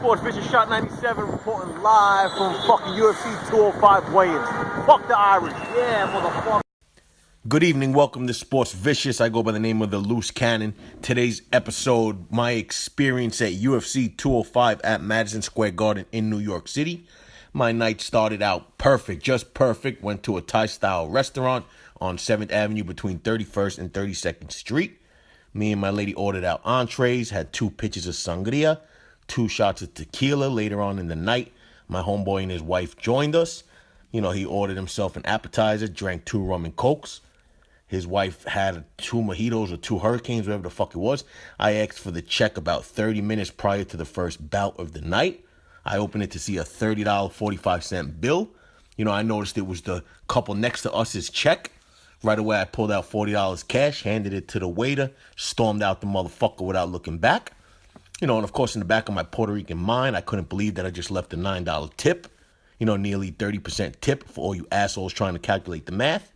Sports Vision Shot 97 reporting live from fucking UFC205 weigh-ins. Fuck the Irish. Yeah, motherfucker. Good evening. Welcome to Sports Vicious. I go by the name of the Loose Cannon. Today's episode, my experience at UFC205 at Madison Square Garden in New York City. My night started out perfect, just perfect. Went to a Thai-style restaurant on 7th Avenue between 31st and 32nd Street. Me and my lady ordered out entrees, had 2 pitchers of sangria, 2 shots of tequila. Later on in the night, my homeboy and his wife joined us. You know, he ordered himself an appetizer, drank 2 rum and cokes. His wife had 2 mojitos or 2 hurricanes, whatever the fuck it was. I asked for the check about 30 minutes prior to the first bout of the night. I opened it to see a $30.45 bill. You know, I noticed it was the couple next to us's check. Right away, I pulled out $40 cash, handed it to the waiter, stormed out the motherfucker without looking back. You know, and of course, in the back of my Puerto Rican mind, I couldn't believe that I just left a $9 tip. You know, nearly 30% tip for all you assholes trying to calculate the math.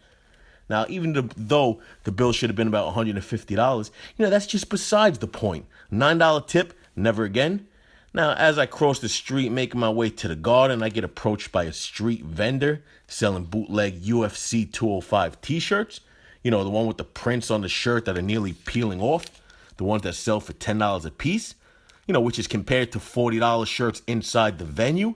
Now, even though the bill should have been about $150, you know, that's just besides the point. $9 tip, never again. Now, as I cross the street, making my way to the garden, I get approached by a street vendor selling bootleg UFC 205 t-shirts. You know, the one with the prints on the shirt that are nearly peeling off. The ones that sell for $10 a piece. You know, which is compared to $40 shirts inside the venue.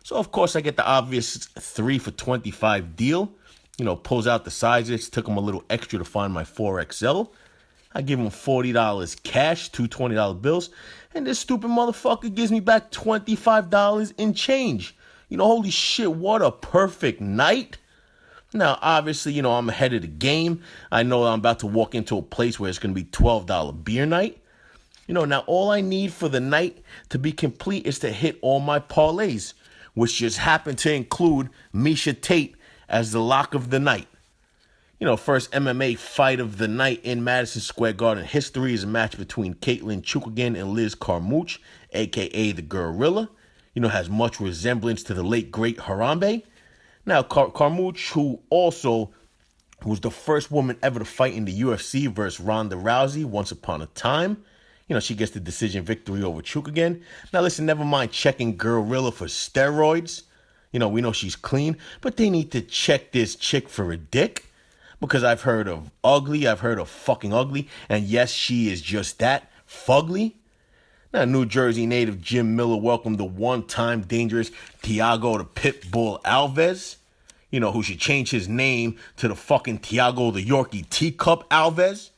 So, of course, I get the obvious 3 for $25 deal. You know, pulls out the sizes. Took him a little extra to find my 4XL. I give him $40 cash, 2 $20 bills, and this stupid motherfucker gives me back $25 in change. You know, holy shit, what a perfect night. Now, obviously, you know, I'm ahead of the game. I know I'm about to walk into a place where it's going to be $12 beer night. You know, now all I need for the night to be complete is to hit all my parlays, which just happened to include Miesha Tate as the lock of the night. You know, first MMA fight of the night in Madison Square Garden history is a match between Caitlin Chukagian and Liz Carmouche, a.k.a. the Gorilla. You know, has much resemblance to the late, great Harambe. Now, Carmouche, who also was the first woman ever to fight in the UFC versus Ronda Rousey once upon a time. You know, she gets the decision victory over Chukagian. Now, listen, never mind checking Gorilla for steroids. You know, we know she's clean, but they need to check this chick for a dick. Because I've heard of ugly, I've heard of fucking ugly, and yes, she is just that, fugly. Now, New Jersey native Jim Miller welcomed the one-time dangerous Thiago the Pitbull Alves, you know, who should change his name to the fucking Thiago the Yorkie Teacup Alves.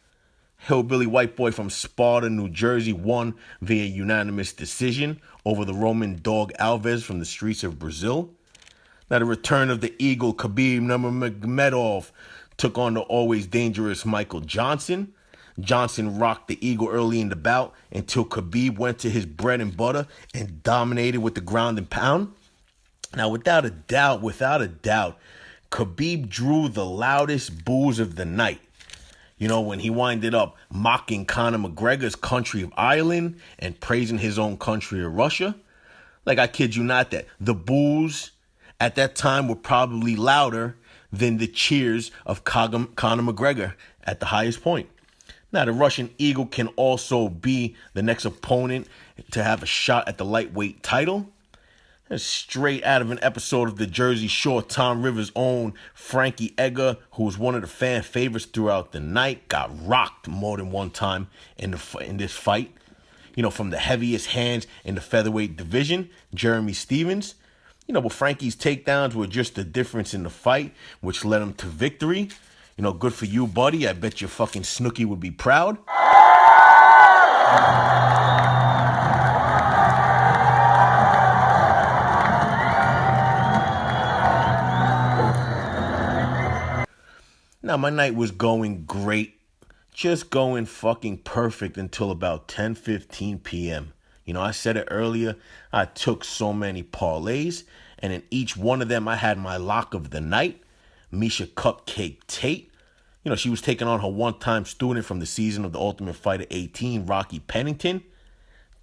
Hillbilly white boy from Sparta, New Jersey, won via unanimous decision over the Roman dog Alves from the streets of Brazil. Now, the return of the Eagle Khabib Nurmagomedov took on the always dangerous Michael Johnson. Johnson rocked the Eagle early in the bout until Khabib went to his bread and butter and dominated with the ground and pound. Now, without a doubt, Khabib drew the loudest boos of the night. You know, when he winded up mocking Conor McGregor's country of Ireland and praising his own country of Russia. Like, I kid you not, that the boos at that time were probably louder than the cheers of Conor McGregor at the highest point. Now, the Russian Eagle can also be the next opponent to have a shot at the lightweight title. That's straight out of an episode of the Jersey Shore, Tom Rivers' own Frankie Edgar, who was one of the fan favorites throughout the night, got rocked more than one time in this fight. You know, from the heaviest hands in the featherweight division, Jeremy Stevens. You know, but Frankie's takedowns were just the difference in the fight, which led him to victory. You know, good for you, buddy. I bet your fucking Snooki would be proud. Now, my night was going great. Just going fucking perfect until about 10:15 p.m. You know, I said it earlier, I took so many parlays, and in each one of them, I had my lock of the night, Miesha Cupcake Tate. You know, she was taking on her one-time student from the season of The Ultimate Fighter 18, Rocky Pennington.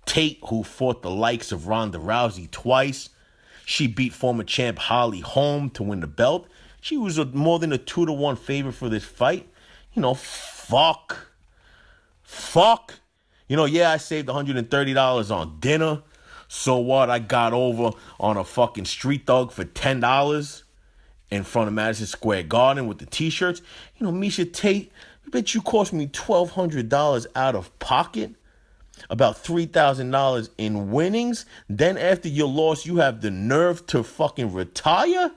Tate, who fought the likes of Ronda Rousey twice. She beat former champ Holly Holm to win the belt. She was more than a 2-1 favorite for this fight. You know, fuck. You know, yeah, I saved $130 on dinner. So what? I got over on a fucking street thug for $10 in front of Madison Square Garden with the t-shirts. You know, Misha Tate, I bet you cost me $1,200 out of pocket. About $3,000 in winnings. Then after your loss, you have the nerve to fucking retire?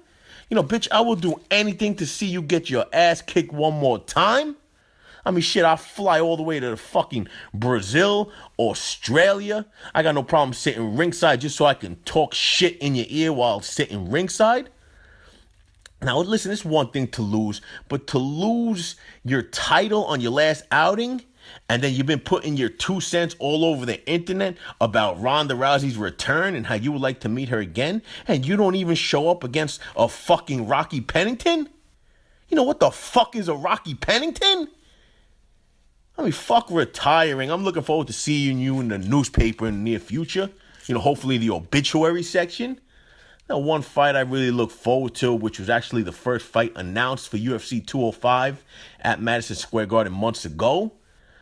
You know, bitch, I will do anything to see you get your ass kicked one more time. I mean, shit, I fly all the way to the fucking Brazil, Australia. I got no problem sitting ringside just so I can talk shit in your ear while sitting ringside. Now, listen, it's one thing to lose, but to lose your title on your last outing, and then you've been putting your 2 cents all over the internet about Ronda Rousey's return and how you would like to meet her again, and you don't even show up against a fucking Rocky Pennington? You know what the fuck is a Rocky Pennington? I mean, fuck retiring. I'm looking forward to seeing you in the newspaper in the near future. You know, hopefully the obituary section. Now, one fight I really look forward to, which was actually the first fight announced for UFC 205 at Madison Square Garden months ago.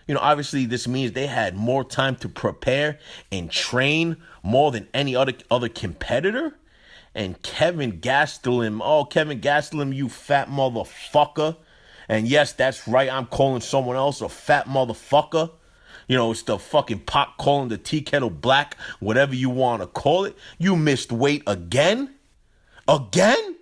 You know, obviously this means they had more time to prepare and train more than any other competitor. And Kevin Gastelum, you fat motherfucker. And yes, that's right, I'm calling someone else a fat motherfucker. You know, it's the fucking pot calling the tea kettle black, whatever you want to call it. You missed weight again? Again?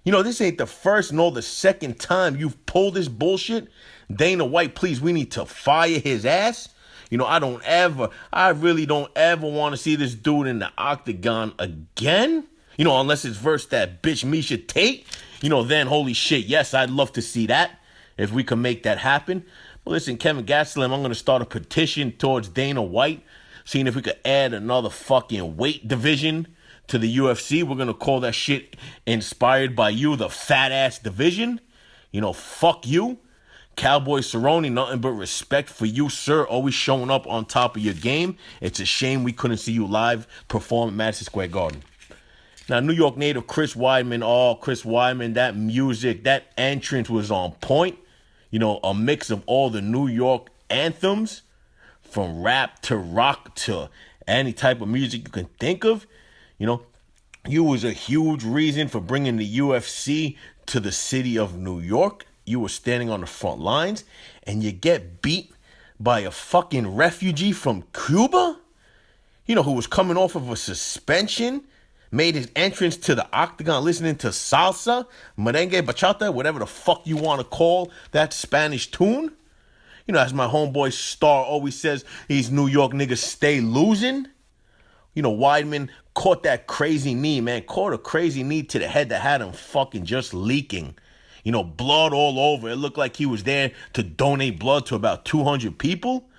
You know, this ain't the first nor the second time you've pulled this bullshit. Dana White, please, we need to fire his ass. You know, I really don't ever want to see this dude in the octagon again. You know, unless it's versus that bitch Misha Tate. You know, then holy shit, yes, I'd love to see that if we can make that happen. But listen, Kevin Gastelum, I'm going to start a petition towards Dana White, seeing if we could add another fucking weight division to the UFC. We're going to call that shit Inspired by You, the fat ass division. You know, fuck you. Cowboy Cerrone, nothing but respect for you, sir. Always showing up on top of your game. It's a shame we couldn't see you live perform at Madison Square Garden. Now, New York native Chris Weidman, that music, that entrance was on point. You know, a mix of all the New York anthems, from rap to rock to any type of music you can think of. You know, you was a huge reason for bringing the UFC to the city of New York. You were standing on the front lines, and you get beat by a fucking refugee from Cuba, you know, who was coming off of a suspension, made his entrance to the octagon listening to salsa, merengue, bachata, whatever the fuck you want to call that Spanish tune. You know, as my homeboy Star always says, these New York niggas stay losing. You know, Weidman caught that crazy knee, man. Caught a crazy knee to the head that had him fucking just leaking. You know, blood all over. It looked like he was there to donate blood to about 200 people.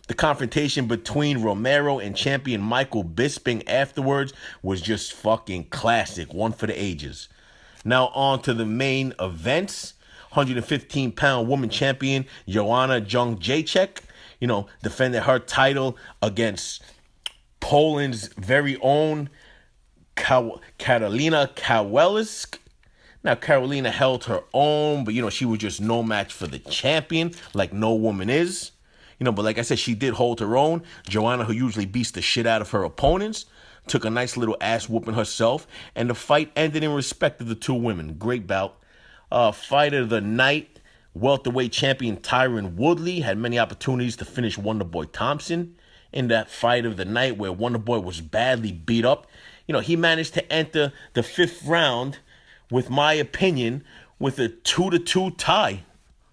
The confrontation between Romero and champion Michael Bisping afterwards was just fucking classic. One for the ages. Now on to the main events. 115-pound woman champion Joanna Jędrzejczyk, you know, defended her title against Poland's very own Karolina Kowalczyk. Now, Carolina held her own, but, you know, she was just no match for the champion, like no woman is. You know, but like I said, she did hold her own. Joanna, who usually beats the shit out of her opponents, took a nice little ass whooping herself, and the fight ended in respect of the two women. Great bout. Fight of the night, welterweight champion Tyron Woodley had many opportunities to finish Wonderboy Thompson. In that fight of the night where Wonderboy was badly beat up, you know, he managed to enter the fifth round, with my opinion, with a 2-2 tie.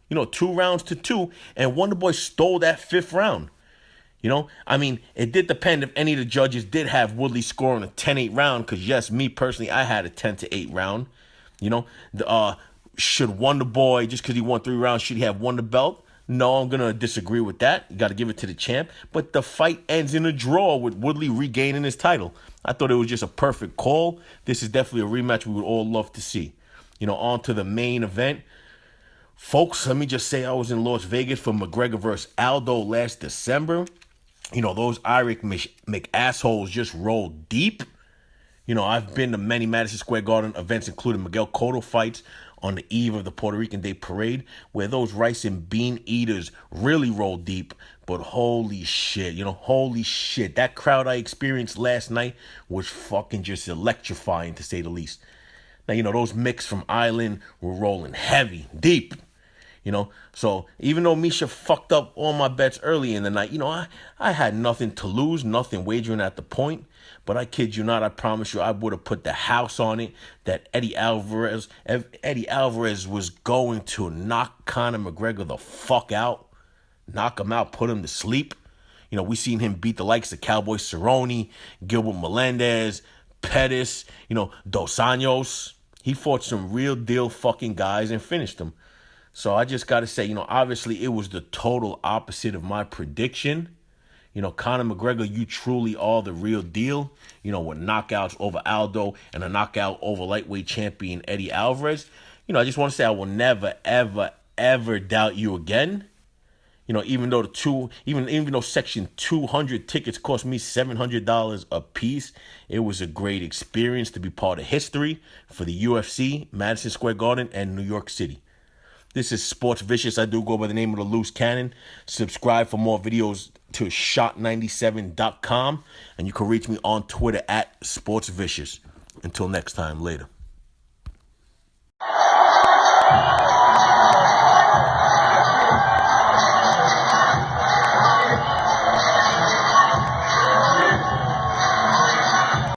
You know, 2 rounds to 2, and Wonderboy stole that fifth round. You know, I mean, it did depend if any of the judges did have Woodley scoring a 10-8 round, because yes, me personally, I had a 10-8 round. You know, should Wonderboy, just because he won 3 rounds, should he have won the belt? No, I'm going to disagree with that. You got to give it to the champ. But the fight ends in a draw with Woodley regaining his title. I thought it was just a perfect call. This is definitely a rematch we would all love to see. You know, on to the main event. Folks, let me just say I was in Las Vegas for McGregor versus Aldo last December. You know, those Irish McAssholes just rolled deep. You know, I've been to many Madison Square Garden events, including Miguel Cotto fights on the eve of the Puerto Rican Day Parade, where those rice and bean eaters really roll deep. But holy shit, holy shit. That crowd I experienced last night was fucking just electrifying, to say the least. Now, those Micks from Ireland were rolling heavy, deep. So even though Misha fucked up all my bets early in the night, I had nothing to lose, nothing wagering at the point. But I kid you not, I promise you, I would have put the house on it that Eddie Alvarez was going to knock Conor McGregor the fuck out. Knock him out, put him to sleep. We seen him beat the likes of Cowboy Cerrone, Gilbert Melendez, Pettis, Dos Anjos. He fought some real deal fucking guys and finished them. So I just got to say, obviously it was the total opposite of my prediction. Conor McGregor, you truly are the real deal. With knockouts over Aldo and a knockout over lightweight champion Eddie Alvarez. I just want to say I will never, ever, ever doubt you again. Even though Section 200 tickets cost me $700 a piece, it was a great experience to be part of history for the UFC, Madison Square Garden, and New York City. This is Sports Vicious. I do go by the name of the Loose Cannon. Subscribe for more videos to shot97.com, and you can reach me on Twitter at Sports Vicious. Until next time, later.